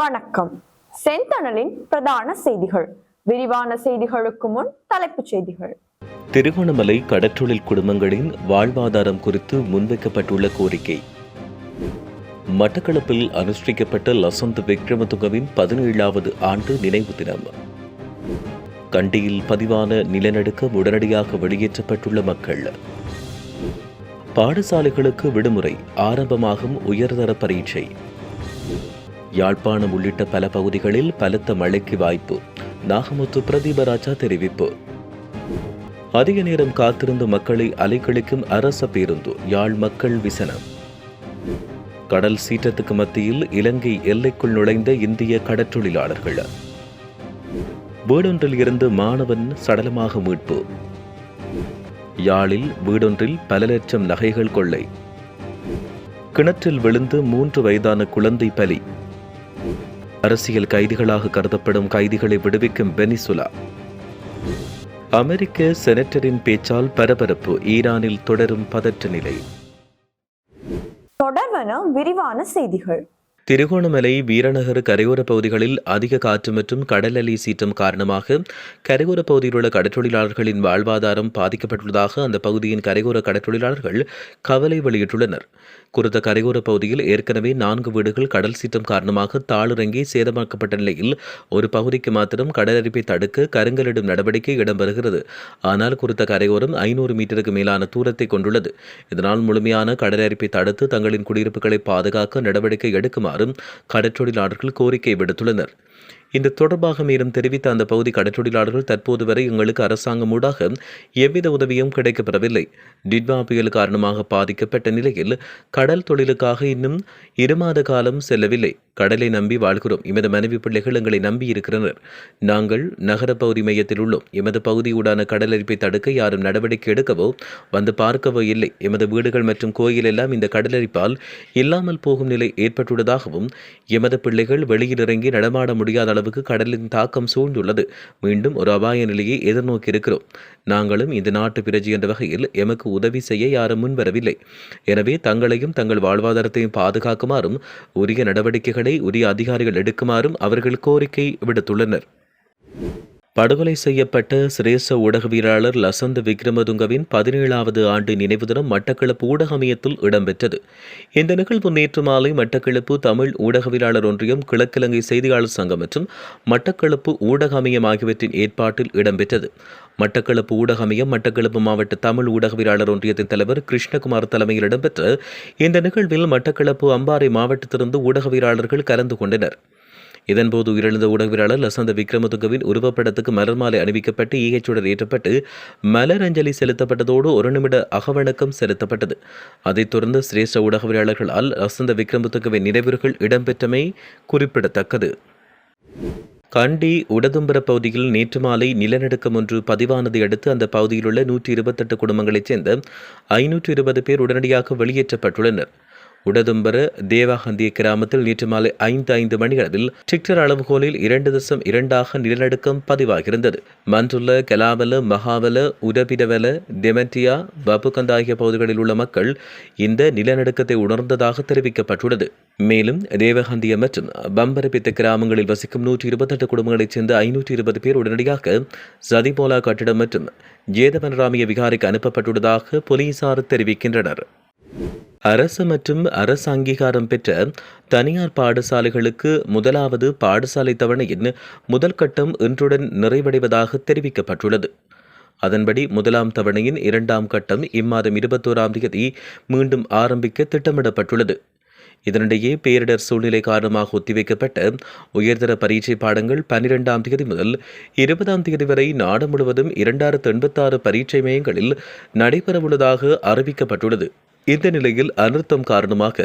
வணக்கம். செந்தணலின் பிரதான செய்திகள். விரிவான செய்திகளுக்கு முன் தலைப்புச் செய்திகள். திருகோணமலை கடற்றொழில் குடும்பங்களின் வாழ்வாதாரம் குறித்து முன்வைக்கப்பட்டுள்ள கோரிக்கை. மட்டக்களப்பில் அனுஷ்டிக்கப்பட்ட லசந்த விக்ரமதுங்கவின் 17வது ஆண்டு நினைவு தினம். கண்டியில் பதிவான நிலநடுக்கம் உடனடியாக வெளியேற்றப்பட்டுள்ள மக்கள். பாடசாலைகளுக்கு விடுமுறை, ஆரம்பமாகும் உயர்தர பரீட்சை. யாழ்ப்பாணம் உள்ளிட்ட பல பகுதிகளில் பலத்த மழைக்கு வாய்ப்பு, நாகமுத்து பிரதீபராஜா தெரிவிப்பு. அதிக நேரம் காத்திருந்த மக்களை அலைக்கழிக்கும் அரச பேருந்து, யாழ் மக்கள் விசனம். கடல் சீற்றத்துக்கு மத்தியில் இலங்கை எல்லைக்குள் நுழைந்த இந்திய கடற்றொழிலாளர்கள். வீடொன்றில் இருந்து மாணவன் சடலமாக மீட்பு. யாழில் வீடொன்றில் பல லட்சம் நகைகள் கொள்ளை. கிணற்றில் விழுந்து 3 வயதான குழந்தை பலி. அரசியல் கைதிகளாக கருதப்படும் கைதிகளை விடுவிக்கும் வெனிசுலா. அமெரிக்க செனட்டரின் பேச்சால் பரபரப்பு, ஈரானில் தொடரும் பதற்ற நிலை. தொடர்வன விரிவான செய்திகள். திருகோணமலை வீரநகர் கரையோர பகுதிகளில் அதிக காற்று மற்றும் கடல் அலை சீற்றம் காரணமாக கரையோர பகுதியில் உள்ள கடற்றொழிலாளர்களின் வாழ்வாதாரம் பாதிக்கப்பட்டுள்ளதாக அந்த பகுதியின் கரையோர கடற்றொழிலாளர்கள் கவலை வெளியிட்டுள்ளனர். குறித்த கரையோர பகுதியில் ஏற்கனவே 4 வீடுகள் கடல் சீற்றம் காரணமாக தாளிறங்கி சேதமாக்கப்பட்ட நிலையில் ஒரு பகுதிக்கு மாத்திரம் கடலரிப்பை தடுக்க கருங்கலிடும் நடவடிக்கை இடம்பெறுகிறது. ஆனால் குறித்த கரையோரம் 500 மீட்டருக்கு மேலான தூரத்தை கொண்டுள்ளது. இதனால் முழுமையான கடலரிப்பை தடுத்து தங்களின் குடியிருப்புகளை பாதுகாக்க நடவடிக்கை எடுக்குமாறு கடற்றொழிலாளர்கள் கோரிக்கை விடுத்துள்ளனர். இந்த தொடர்பாக மேலும் தெரிவித்த அந்த பகுதி கடற்றொழிலாளர்கள், தற்போது வரை எங்களுக்கு அரசாங்கம் ஊடாக எவ்வித உதவியும் கிடைக்கப்பெறவில்லை. டிட்வா புயல் காரணமாக பாதிக்கப்பட்ட நிலையில் கடல் தொழிலுக்காக இன்னும் 2 மாத காலம் செல்லவில்லை. கடலை நம்பி வாழ்கிறோம். எமது மனைவி பிள்ளைகள் எங்களை நம்பி இருக்கிறனர். நாங்கள் நகர பகுதி மையத்தில் உள்ளோம். எமது பகுதியூடான கடலரிப்பை தடுக்க யாரும் நடவடிக்கை எடுக்கவோ வந்து பார்க்கவோ இல்லை. எமது வீடுகள் மற்றும் கோயில் எல்லாம் இந்த கடலரிப்பால் இல்லாமல் போகும் நிலை ஏற்பட்டுள்ளதாகவும், எமது பிள்ளைகள் வெளியில் இறங்கி நடமாட முடியாத அளவுக்கு கடலின் தாக்கம் சூழ்ந்துள்ளது. மீண்டும் ஒரு அபாய நிலையை எதிர்நோக்கி இருக்கிறோம். நாங்களும் இந்த நாட்டு பிரஜை என்ற வகையில் எமக்கு உதவி செய்ய யாரும் முன்வரவில்லை. எனவே தங்களையும் தங்கள் வாழ்வாதாரத்தையும் பாதுகாக்குமாறும் உரிய நடவடிக்கைகளை உரிய அதிகாரிகள் எடுக்குமாறும் அவர்கள் கோரிக்கை விடுத்துள்ளனர். படுகொலை செய்யப்பட்ட சிரேஷ்ட ஊடகவியலாளர் லசந்த விக்ரமதுங்கவின் 17வது ஆண்டு நினைவு தினம் மட்டக்களப்பு ஊடக மையத்தில் இடம்பெற்றது. இந்த நிகழ்வு நேற்று மாலை மட்டக்களப்பு தமிழ் ஊடகவியலாளர் ஒன்றியம், கிழக்கிழங்கை செய்தியாளர் சங்கம் மற்றும் மட்டக்களப்பு ஊடக அமையம் ஆகியவற்றின் ஏற்பாட்டில் இடம்பெற்றது. மட்டக்களப்பு ஊடக அமையம், மட்டக்களப்பு மாவட்ட தமிழ் ஊடகவியலாளர் ஒன்றியத்தின் தலைவர் கிருஷ்ணகுமார் தலைமையில் இடம்பெற்ற இந்த நிகழ்வில் மட்டக்களப்பு அம்பாறை மாவட்டத்திலிருந்து ஊடகவியலாளர்கள் கலந்து கொண்டனர். இதன்போது உயிரிழந்த ஊடகவியலாளர் லசந்த விக்ரமதுங்கவின் உருவப்படத்துக்கு மலர் மாலை அணிவிக்கப்பட்டு ஈகைச்சுடர் ஏற்றப்பட்டு மலர் அஞ்சலி செலுத்தப்பட்டதோடு 1 நிமிட அகவணக்கம் செலுத்தப்பட்டது. அதைத் தொடர்ந்து சிரேஷ்ட ஊடகவியலாளர்களால் லசந்த விக்ரமதுங்கவின் நினைவுகள் இடம்பெற்றமை குறிப்பிடத்தக்கது. கண்டி உடதும்பர பகுதியில் நேற்று மாலை நிலநடுக்கம் ஒன்று பதிவானதை அடுத்து அந்த பகுதியில் உள்ள 128 குடும்பங்களைச் சேர்ந்த 520 பேர் உடனடியாக வெளியேற்றப்பட்டுள்ளனர். உடதும்பர தேவாகந்திய கிராமத்தில் நேற்று மாலை 5 மணியளவில் ரிக்டர் அளவுகோலில் 2.2 நிலநடுக்கம் பதிவாகியிருந்தது. மன்றுள்ள, கலாவல, மகாவல, உடபிடவல, தெமட்டியா, பபுகந்த ஆகிய பகுதிகளில் உள்ள மக்கள் இந்த நிலநடுக்கத்தை உணர்ந்ததாக தெரிவிக்கப்பட்டுள்ளது. மேலும் தேவகந்திய மற்றும் பம்பரபித்த கிராமங்களில் வசிக்கும் 128 குடும்பங்களைச் சேர்ந்த 520 பேர் உடனடியாக சதிபோலா கட்டிடம் மற்றும் ஜேதவனராமிய விகாரைக்கு அனுப்பப்பட்டுள்ளதாக போலீசார் தெரிவிக்கின்றனர். அரசு மற்றும் அரசு அங்கீகாரம் பெற்ற தனியார் பாடசாலைகளுக்கு 1வது பாடசாலை தவணையின் முதல் கட்டம் இன்றுடன் நிறைவடைவதாக தெரிவிக்கப்பட்டுள்ளது. அதன்படி 1ஆம் தவணையின் 2ஆம் கட்டம் இம்மாதம் 21ஆம் தேதி மீண்டும் ஆரம்பிக்க திட்டமிடப்பட்டுள்ளது. இதனிடையே பேரிடர் சூழ்நிலை காரணமாக ஒத்திவைக்கப்பட்ட உயர்தர பரீட்சை பாடங்கள் 12ஆம் தேதி முதல் 20ஆம் தேதி வரை நாடு முழுவதும் 2086 பரீட்சை மையங்களில் நடைபெறவுள்ளதாக அறிவிக்கப்பட்டுள்ளது. இந்த நிலையில் அனர்த்தம் காரணமாக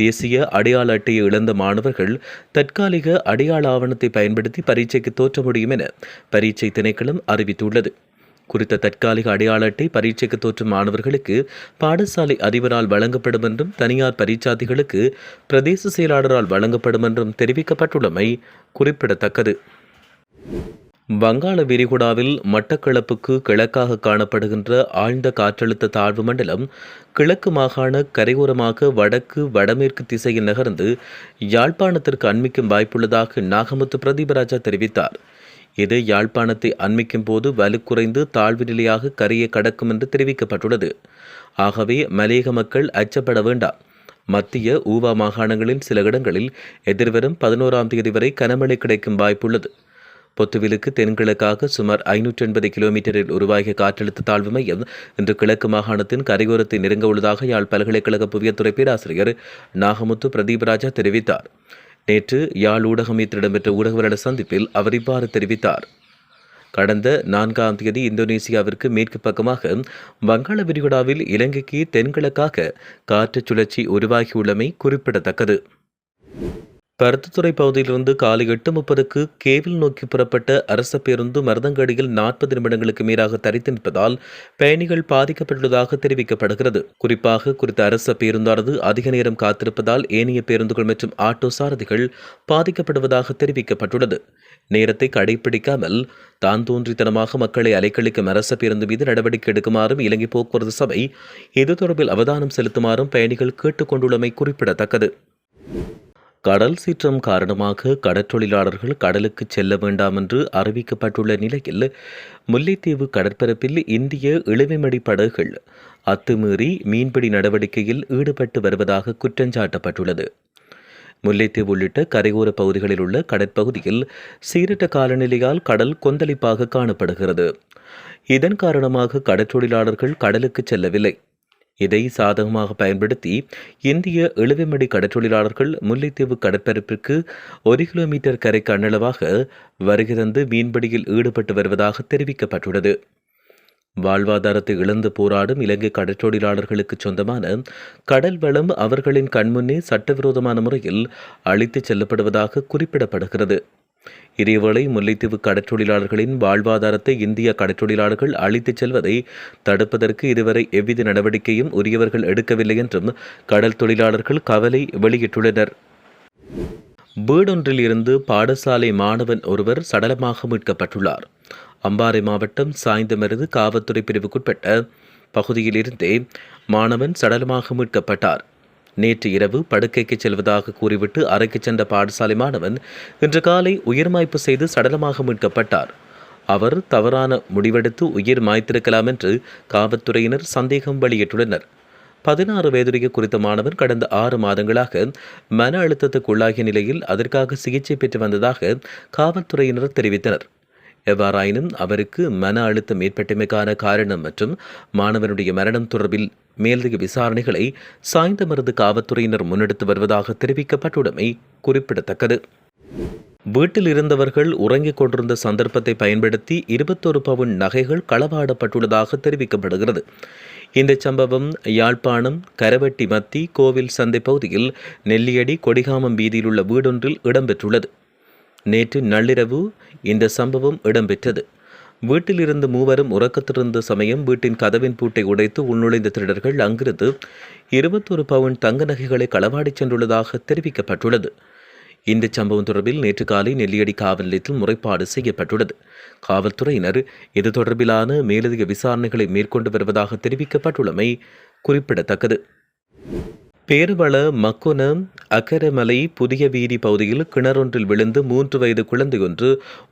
தேசிய அடையாள அட்டையை இழந்த மாணவர்கள் தற்காலிக அடையாள ஆவணத்தை பயன்படுத்தி பரீட்சைக்கு தோற்ற முடியும் என பரீட்சை திணைக்களம் அறிவித்துள்ளது. குறித்த தற்காலிக அடையாள அட்டை பரீட்சைக்கு தோற்றும் மாணவர்களுக்கு பாடசாலை அதிபரால் வழங்கப்படும் என்றும், தனியார் பரீட்சார்த்திகளுக்கு பிரதேச செயலாளரால் வழங்கப்படும் என்றும் தெரிவிக்கப்பட்டுள்ளமை குறிப்பிடத்தக்கது. வங்காள விரிகுடாவில் மட்டக்களப்புக்கு கிழக்காக காணப்படுகின்ற ஆழ்ந்த காற்றழுத்த தாழ்வு மண்டலம் கிழக்கு மாகாண கரையோரமாக வடக்கு வடமேற்கு திசையில் நகர்ந்து யாழ்ப்பாணத்திற்கு அண்மிக்கும் வாய்ப்புள்ளதாக நாகமுத்து பிரதீபராஜா தெரிவித்தார். இது யாழ்ப்பாணத்தை அண்மிக்கும் போது வலுக்குறைந்து தாழ்வு நிலையாக கரையை கடக்கும் என்று தெரிவிக்கப்பட்டுள்ளது. ஆகவே மலையக மக்கள் அச்சப்பட வேண்டாம். மத்திய ஊவா மாகாணங்களில் சில இடங்களில் எதிர்வரும் 11ஆம் தேதி வரை கனமழை கிடைக்கும் வாய்ப்புள்ளது. பொத்துவிலுக்கு தென்கிழக்காக சுமார் 580 கிலோமீட்டரில் உருவாகிய காற்றழுத்த தாழ்வு மையம் இன்று கிழக்கு மாகாணத்தின் கரையோரத்தை நெருங்க உள்ளதாக யாழ் பல்கலைக்கழக புவியத்துறை பேராசிரியர் நாகமுத்து பிரதீபராஜா தெரிவித்தார். நேற்று யாழ் ஊடகமையத்தில் இடம்பெற்ற ஊடகவியலாளர் சந்திப்பில் அவர் இவ்வாறு தெரிவித்தார். கடந்த 4ஆம் தேதி இந்தோனேசியாவிற்கு மேற்கு பக்கமாக வங்காள விரிகுடாவில் இலங்கைக்கு தென்கிழக்காக காற்று சுழற்சி உருவாகியுள்ளமை குறிப்பிடத்தக்கது. பருத்தித்துறை பகுதியிலிருந்து காலை 8:30க்கு கேவில் நோக்கி புறப்பட்ட அரச பேருந்து மருதங்கடியில் 40 நிமிடங்களுக்கு மேலாக தரித்து நிற்பதால் பயணிகள் பாதிக்கப்பட்டுள்ளதாக தெரிவிக்கப்படுகிறது. குறிப்பாக குறித்த அரச பேருந்தானது அதிக நேரம் காத்திருப்பதால் ஏனைய பேருந்துகள் மற்றும் ஆட்டோ சாரதிகள் பாதிக்கப்படுவதாக தெரிவிக்கப்பட்டுள்ளது. நேரத்தை கடைபிடிக்காமல் தான் தோன்றித்தனமாக மக்களை அலைக்கழிக்கும் அரச பேருந்து மீது நடவடிக்கை எடுக்குமாறும் இலங்கை போக்குவரத்து சபை இது தொடர்பில் அவதானம் செலுத்துமாறும் பயணிகள் கேட்டுக்கொண்டுள்ளமை குறிப்பிடத்தக்கது. கடல் சீற்றம் காரணமாக கடற்றொழிலாளர்கள் கடலுக்கு செல்ல வேண்டாம் என்று அறிவிக்கப்பட்டுள்ள நிலையில் முல்லைத்தீவு கடற்பரப்பில் இந்திய இழுவைமடி படகுகள் அத்துமீறி மீன்பிடி நடவடிக்கையில் ஈடுபட்டு வருவதாக குற்றஞ்சாட்டப்பட்டுள்ளது. முல்லைத்தீவு உள்ளிட்ட கரையோர பகுதிகளில் உள்ள கடற்பகுதியில் சீரற்ற காலநிலையால் கடல் கொந்தளிப்பாக காணப்படுகிறது. இதன் காரணமாக கடற்றொழிலாளர்கள் கடலுக்கு செல்லவில்லை. இதை சாதகமாக பயன்படுத்தி இந்திய இழுவைமடி கடற்றொழிலாளர்கள் முல்லைத்தீவு கடற்பரப்பிற்கு 1 கிலோமீட்டர் கரைக்கு அண்ணளவாக வருகை தந்து மீன்பிடியில் ஈடுபட்டு வருவதாக தெரிவிக்கப்பட்டுள்ளது. வாழ்வாதாரத்தை இழந்து போராடும் இலங்கை கடற்றொழிலாளர்களுக்கு சொந்தமான கடல் வளம் அவர்களின் கண்முன்னே சட்டவிரோதமான முறையில் அழித்துச் செல்லப்படுவதாக குறிப்பிடப்படுகிறது. இதேவேளை முல்லைத்தீவு கடற்றொழிலாளர்களின் வாழ்வாதாரத்தை இந்திய கடற்றொழிலாளர்கள் அழித்துச் செல்வதை தடுப்பதற்கு இதுவரை எவ்வித நடவடிக்கையும் உரியவர்கள் எடுக்கவில்லை என்றும் கடல் தொழிலாளர்கள் கவலை வெளியிட்டுள்ளனர். வீடொன்றில் இருந்து பாடசாலை மாணவன் ஒருவர் சடலமாக மீட்கப்பட்டுள்ளார். அம்பாறை மாவட்டம் சாய்ந்தமருது காவல்துறை பிரிவுக்குட்பட்ட பகுதியிலிருந்தே மாணவன் சடலமாக மீட்கப்பட்டார். நேற்று இரவு படுக்கைக்கு செல்வதாக கூறிவிட்டு அறைக்கு சென்ற பாடசாலை மாணவன் இன்று காலை உயிர் மாய்ப்பு செய்து சடலமாக மீட்கப்பட்டார். அவர் தவறான முடிவெடுத்து உயிர் மாய்த்திருக்கலாம் என்று காவல்துறையினர் சந்தேகம் வெளியிட்டுள்ளனர். 16 வயதுடைய குறித்த மாணவர் கடந்த 6 மாதங்களாக மன அழுத்தத்துக்குள்ளாகிய நிலையில் அதற்காக சிகிச்சை பெற்று வந்ததாக காவல்துறையினர் தெரிவித்தனர். எவ்வாறாயினும் அவருக்கு மன அழுத்தம் ஏற்பட்டமைக்கான காரணம் மற்றும் மாணவனுடைய மரணம் தொடர்பில் மேலதிக விசாரணைகளை சாய்ந்தமருது காவல்துறையினர் முன்னெடுத்து வருவதாக தெரிவிக்கப்பட்டுள்ளமை குறிப்பிடத்தக்கது. வீட்டில் இருந்தவர்கள் உறங்கிக் கொண்டிருந்த சந்தர்ப்பத்தை பயன்படுத்தி 21 பவுன் நகைகள் களவாடப்பட்டுள்ளதாக தெரிவிக்கப்படுகிறது. இந்த சம்பவம் யாழ்ப்பாணம் கரவட்டி மத்தி கோவில் சந்தை பகுதியில் நெல்லியடி கொடிகாமம் வீதியில் உள்ள வீடொன்றில் இடம்பெற்றுள்ளது. நேற்று நள்ளிரவு இந்த சம்பவம் இடம்பெற்றது. வீட்டில் இருந்து மூவரும் உறக்கத்திருந்த சமயம் வீட்டின் கதவின் பூட்டை உடைத்து உள்நுழைந்த திருடர்கள் அங்கிருந்து 21 பவுன் தங்க நகைகளை களவாடிச் சென்றுள்ளதாக தெரிவிக்கப்பட்டுள்ளது. இந்த சம்பவம் தொடர்பில் நேற்று காலை நெல்லியடி காவல் நிலையத்தில் முறைப்பாடு செய்யப்பட்டுள்ளது. காவல்துறையினர் இது தொடர்பிலான மேலதிக விசாரணைகளை மேற்கொண்டு வருவதாக தெரிவிக்கப்பட்டுள்ளமை குறிப்பிடத்தக்கது. பேருவள மக்குன அக்கரமலை புதிய வீதி பகுதியில் கிணறொன்றில் விழுந்து 3 வயது குழந்தையொன்று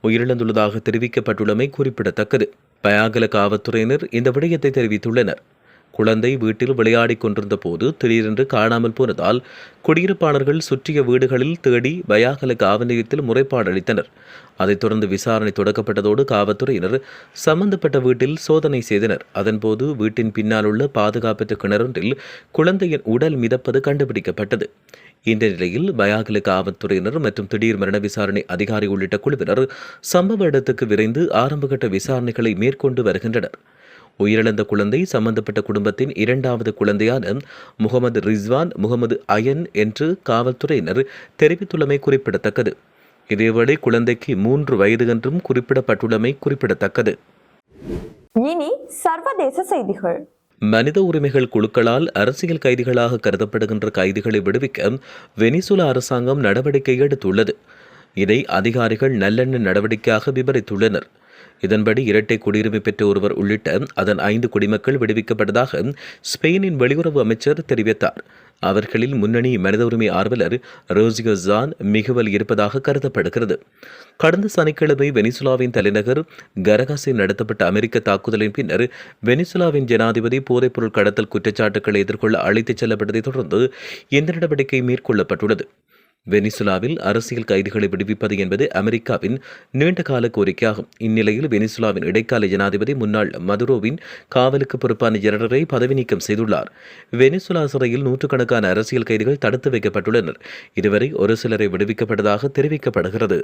உயிரிழந்துள்ளதாக தெரிவிக்கப்பட்டுள்ளமை குறிப்பிடத்தக்கது. பயாகல காவல்துறையினர் இந்த விடயத்தை தெரிவித்துள்ளனர். குழந்தை வீட்டில் விளையாடிக் கொண்டிருந்த போது திடீரென்று காணாமல் போனதால் குடியிருப்பாளர்கள் சுற்றிய வீடுகளில் தேடி பயாகல காவல் நிலையத்தில் முறைப்பாடு அளித்தனர். அதைத் தொடர்ந்து விசாரணை தொடக்கப்பட்டதோடு காவல்துறையினர் சம்பந்தப்பட்ட வீட்டில் சோதனை செய்தனர். அதன்போது வீட்டின் பின்னால் உள்ள பாதுகாப்பற்ற கிணறொன்றில் குழந்தையின் உடல் மிதப்பது கண்டுபிடிக்கப்பட்டது. இந்த நிலையில் பயாகல காவல்துறையினர் மற்றும் திடீர் மரண விசாரணை அதிகாரி உள்ளிட்ட குழுவினர் சம்பவ இடத்துக்கு விரைந்து ஆரம்பகட்ட விசாரணைகளை மேற்கொண்டு வருகின்றனர். உயிரிழந்த குழந்தை சம்பந்தப்பட்ட குடும்பத்தின் 2வது குழந்தையான முகமது ரிஸ்வான் முகமது அயன் என்று காவல்துறையினர் தெரிவித்துள்ளமை குறிப்பிடத்தக்கது. இதேவேளை குழந்தைக்கு 3 வயது என்றும் குறிப்பிடப்பட்டுள்ளமை குறிப்பிடத்தக்கது. இனி சர்வதேச செய்திகள். மனித உரிமைகள் குழுக்களால் அரசியல் கைதிகளாக கருதப்படுகின்ற கைதிகளை விடுவிக்க வெனிசுலா அரசாங்கம் நடவடிக்கை எடுத்துள்ளது. இதை அதிகாரிகள் நல்லெண்ண நடவடிக்கையாக விவரித்துள்ளனர். இதன்படி இரட்டை குடியுரிமை பெற்ற ஒருவர் உள்ளிட்ட அதன் 5 குடிமக்கள் விடுவிக்கப்பட்டதாக ஸ்பெயினின் வெளியுறவு அமைச்சர் தெரிவித்தார். அவர்களில் முன்னணி மனித உரிமை ஆர்வலர் ரோசியோ ஜான் மிகுவல் இருப்பதாக கருதப்படுகிறது. கடந்த சனிக்கிழமை வெனிசுலாவின் தலைநகர் கரகாஸில் நடத்தப்பட்ட அமெரிக்க தாக்குதலின் பின்னர் வெனிசுலாவின் ஜனாதிபதி போதைப்பொருள் கடத்தல் குற்றச்சாட்டுகளை எதிர்கொள்ள அழைத்துச் செல்லப்பட்டதைத் தொடர்ந்து இந்த நடவடிக்கை மேற்கொள்ளப்பட்டுள்ளது. வெனிசுலாவில் அரசியல் கைதிகளை விடுவிப்பது என்பது அமெரிக்காவின் நீண்டகால கோரிக்கையாகும். இந்நிலையில் வெனிசுலாவின் இடைக்கால ஜனாதிபதி முன்னாள் மதுரோவின் காவலுக்கு பொறுப்பான ஜெனரலை பதவி நீக்கம் செய்துள்ளார். வெனிசுலா சிறையில் நூற்றுக்கணக்கான அரசியல் கைதிகள் தடுத்து வைக்கப்பட்டுள்ளனர். இதுவரை ஒரு சிலரை விடுவிக்கப்பட்டதாக தெரிவிக்கப்படுகிறது.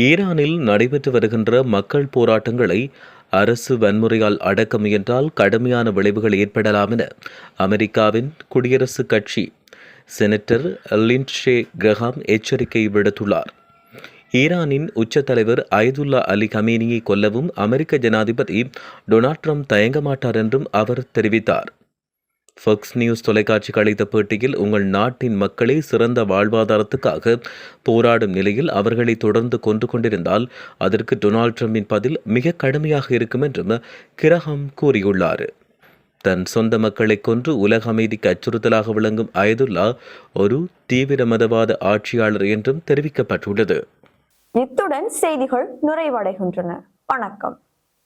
ஈரானில் நடைபெற்று வருகின்ற மக்கள் போராட்டங்களை அரசு வன்முறையால் அடக்க முயன்றால் கடுமையான விளைவுகள் ஏற்படலாம் என அமெரிக்காவின் குடியரசுக் கட்சி செனட்டர் லிண்ட்சே கிரஹாம் எச்சரிக்கை விடுத்துள்ளார். ஈரானின் உச்ச தலைவர் அயதுல்லா அலி கமேனியை கொல்லவும் அமெரிக்க ஜனாதிபதி டொனால்ட் ட்ரம்ப் தயங்க மாட்டார் என்றும் அவர் தெரிவித்தார். ஃபாக்ஸ் நியூஸ் தொலைக்காட்சிக்கு அளித்த பேட்டியில், உங்கள் நாட்டின் மக்களை சிறந்த வாழ்வாதாரத்துக்காக போராடும் நிலையில் அவர்களை தொடர்ந்து கொன்று கொண்டிருந்தால் அதற்கு டொனால்ட் ட்ரம்பின் பதில் மிக கடுமையாக இருக்கும் என்றும் கிரஹாம் கூறியுள்ளார். தன் சொந்த மக்களை கொன்று உலக அமைதிக்கு அச்சுறுத்தலாக விளங்கும் அயதுல்லா ஒரு தீவிர மதவாத ஆட்சியாளர் என்றும் தெரிவிக்கப்பட்டுள்ளது. இத்துடன் செய்திகள் நிறைவடைகின்றன. வணக்கம்.